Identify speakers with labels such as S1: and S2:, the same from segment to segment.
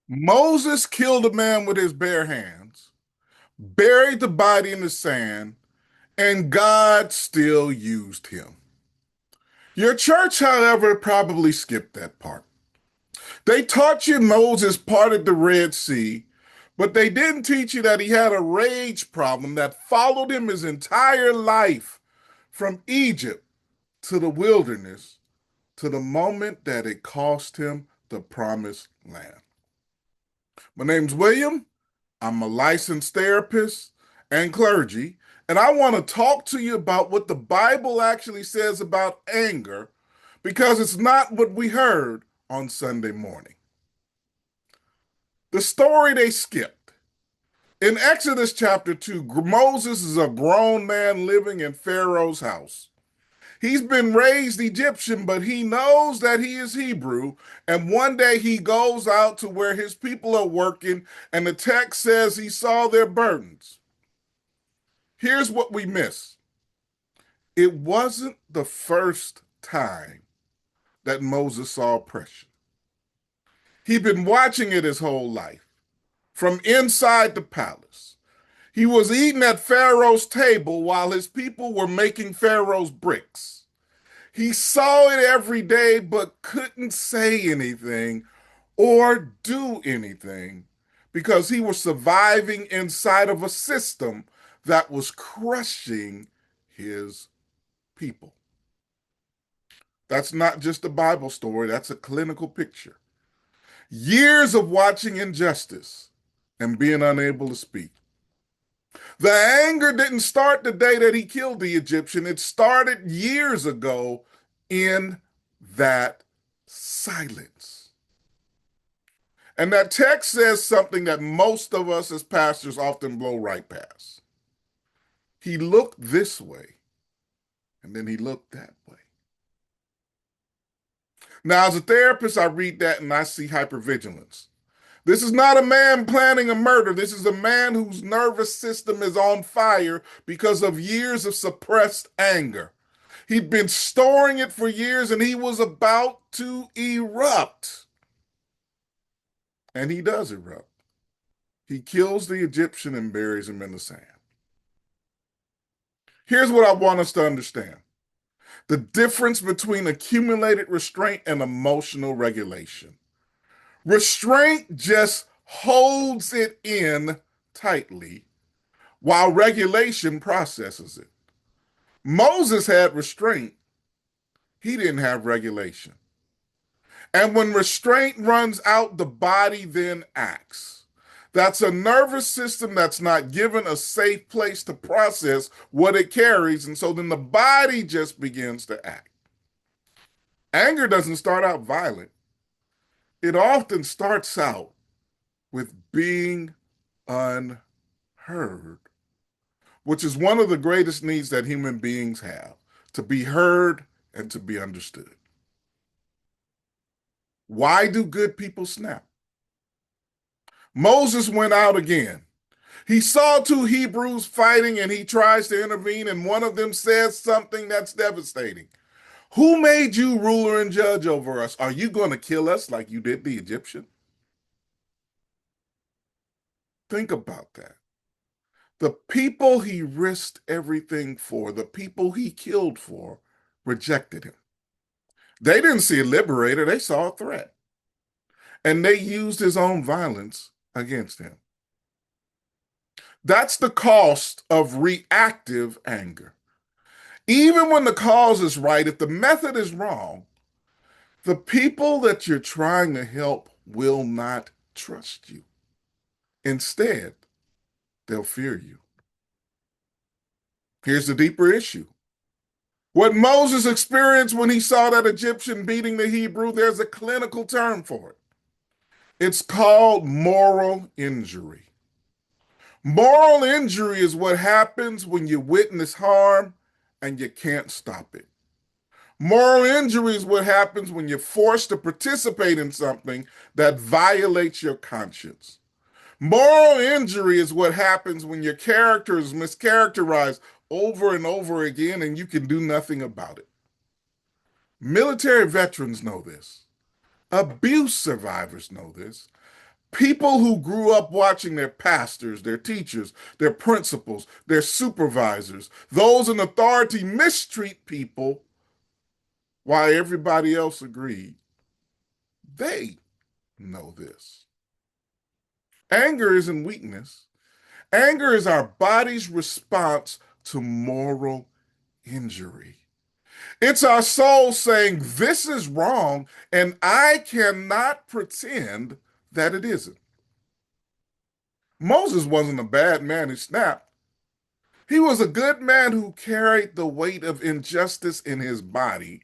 S1: Moses killed a man with his bare hands, buried the body in the sand, and God still used him. Your church, however, probably skipped that part. They taught you Moses parted the Red Sea, but they didn't teach you that he had a rage problem that followed him his entire life from Egypt to the wilderness to the moment that it cost him the promised land. My name's William. I'm a licensed therapist and clergy, and I want to talk to you about what the Bible actually says about anger because it's not what we heard on Sunday morning. The story they skipped. In Exodus chapter 2, Moses is a grown man living in Pharaoh's house. He's been raised Egyptian, but he knows that he is Hebrew. And one day he goes out to where his people are working, and the text says he saw their burdens. Here's what we miss. It wasn't the first time that Moses saw oppression. He'd been watching it his whole life, from inside the palace. He was eating at Pharaoh's table while his people were making Pharaoh's bricks. He saw it every day, but couldn't say anything or do anything because he was surviving inside of a system that was crushing his people. That's not just a Bible story, that's a clinical picture. Years of watching injustice and being unable to speak. The anger didn't start the day that he killed the Egyptian, it started years ago in that silence. And that text says something that most of us as pastors often blow right past. He looked this way, and then he looked that way. Now, as a therapist, I read that and I see hypervigilance. This is not a man planning a murder. This is a man whose nervous system is on fire because of years of suppressed anger. He'd been storing it for years and he was about to erupt. And he does erupt. He kills the Egyptian and buries him in the sand. Here's what I want us to understand. The difference between accumulated restraint and emotional regulation. Restraint just holds it in tightly, while regulation processes it. Moses had restraint, he didn't have regulation. And when restraint runs out, the body then acts. That's a nervous system that's not given a safe place to process what it carries. And so then the body just begins to act. Anger doesn't start out violent, it often starts out with being unheard, which is one of the greatest needs that human beings have, to be heard and to be understood. Why do good people snap? Moses went out again. He saw two Hebrews fighting and he tries to intervene, and one of them says something that's devastating. Who made you ruler and judge over us? Are you going to kill us like you did the Egyptian? Think about that. The people he risked everything for, the people he killed for, rejected him. They didn't see a liberator, they saw a threat. And they used his own violence against him. That's the cost of reactive anger. Even when the cause is right, if the method is wrong, the people that you're trying to help will not trust you. Instead, they'll fear you. Here's the deeper issue. What Moses experienced when he saw that Egyptian beating the Hebrew, there's a clinical term for it. It's called moral injury. Moral injury is what happens when you witness harm and you can't stop it. Moral injury is what happens when you're forced to participate in something that violates your conscience. Moral injury is what happens when your character is mischaracterized over and over again and you can do nothing about it. Military veterans know this. Abuse survivors know this. People who grew up watching their pastors, their teachers, their principals, their supervisors, those in authority mistreat people while everybody else agreed. They know this. Anger isn't weakness. Anger is our body's response to moral injury. It's our soul saying, this is wrong, and I cannot pretend that it isn't. Moses wasn't a bad man who snapped. He was a good man who carried the weight of injustice in his body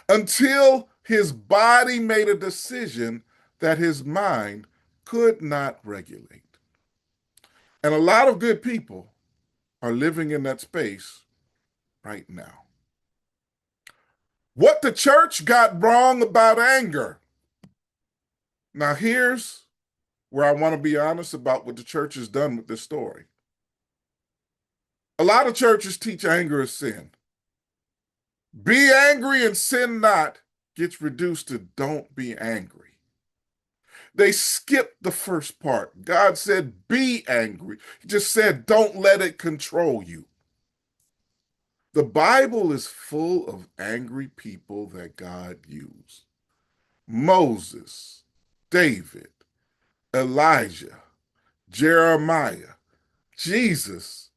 S1: until his body made a decision that his mind could not regulate. And a lot of good people are living in that space right now. What the church got wrong about anger. Now, here's where I want to be honest about what the church has done with this story. A lot of churches teach anger is sin. Be angry and sin not gets reduced to don't be angry. They skipped the first part. God said, be angry. He just said, don't let it control you. The Bible is full of angry people that God used. Moses, David, Elijah, Jeremiah, Jesus.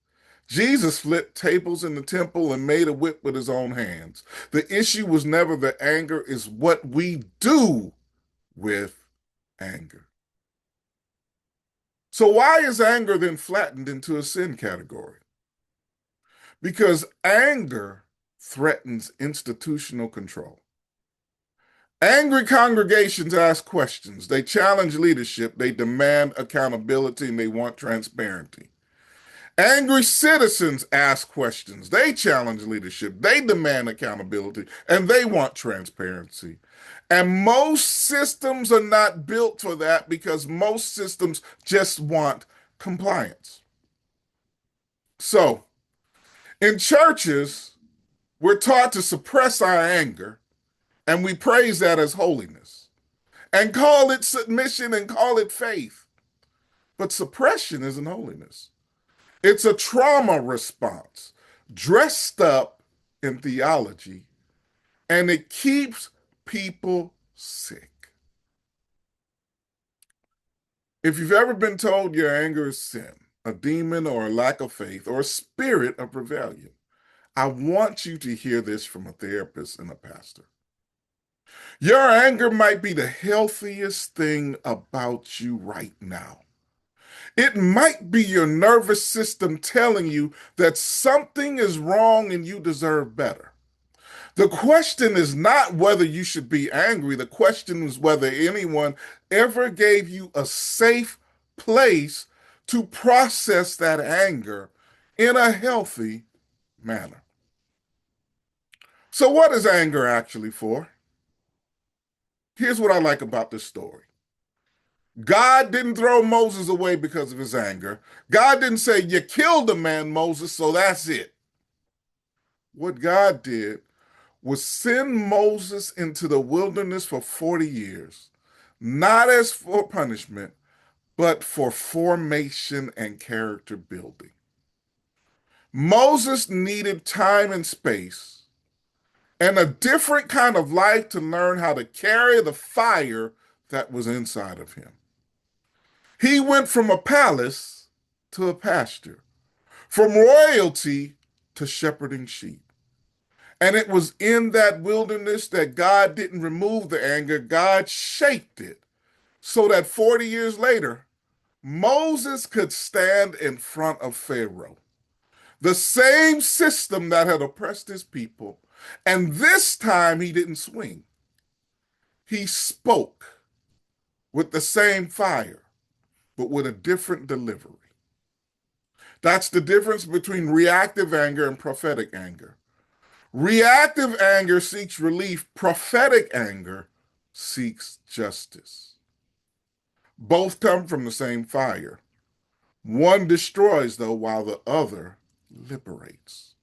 S1: Jesus flipped tables in the temple and made a whip with his own hands. The issue was never the anger, is what we do with anger. So why is anger then flattened into a sin category? Because anger threatens institutional control. Angry congregations ask questions. They challenge leadership. They demand accountability, and they want transparency. Angry citizens ask questions. They challenge leadership. They demand accountability, and they want transparency. And most systems are not built for that because most systems just want compliance. So, in churches, we're taught to suppress our anger, and we praise that as holiness and call it submission and call it faith. But suppression isn't holiness. It's a trauma response dressed up in theology, and it keeps people sick. If you've ever been told your anger is sin, a demon or a lack of faith, or a spirit of rebellion, I want you to hear this from a therapist and a pastor. Your anger might be the healthiest thing about you right now. It might be your nervous system telling you that something is wrong and you deserve better. The question is not whether you should be angry. The question is whether anyone ever gave you a safe place to process that anger in a healthy manner. So, what is anger actually for? Here's what I like about this story. God didn't throw Moses away because of his anger. God didn't say, you killed a man, Moses, so that's it. What God did was send Moses into the wilderness for 40 years, not as for punishment, but for formation and character building. Moses needed time and space and a different kind of life to learn how to carry the fire that was inside of him. He went from a palace to a pasture, from royalty to shepherding sheep. And it was in that wilderness that God didn't remove the anger, God shaped it so that 40 years later, Moses could stand in front of Pharaoh, the same system that had oppressed his people. And this time he didn't swing. He spoke with the same fire, but with a different delivery. That's the difference between reactive anger and prophetic anger. Reactive anger seeks relief, prophetic anger seeks justice. Both come from the same fire. One destroys, though, while the other liberates.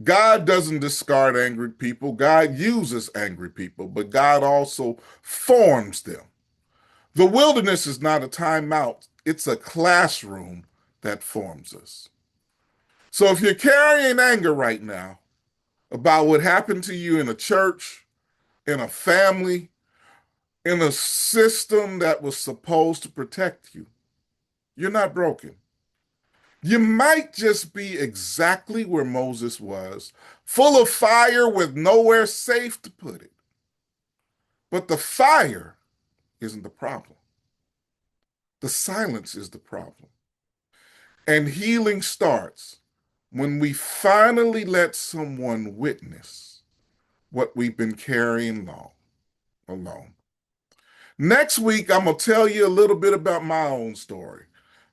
S1: God doesn't discard angry people. God uses angry people, but God also forms them. The wilderness is not a timeout, it's a classroom that forms us. So if you're carrying anger right now about what happened to you in a church, in a family, in a system that was supposed to protect you, you're not broken. You might just be exactly where Moses was, full of fire with nowhere safe to put it. But the fire isn't the problem. The silence is the problem. And healing starts when we finally let someone witness what we've been carrying long alone. Next week, I'm going to tell you a little bit about my own story,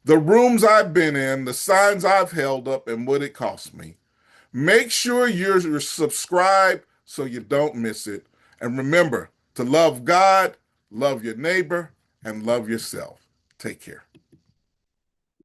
S1: the rooms I've been in, the signs I've held up, and what it cost me. Make sure you're subscribed so you don't miss it. And remember to love God, love your neighbor, and love yourself. Take care.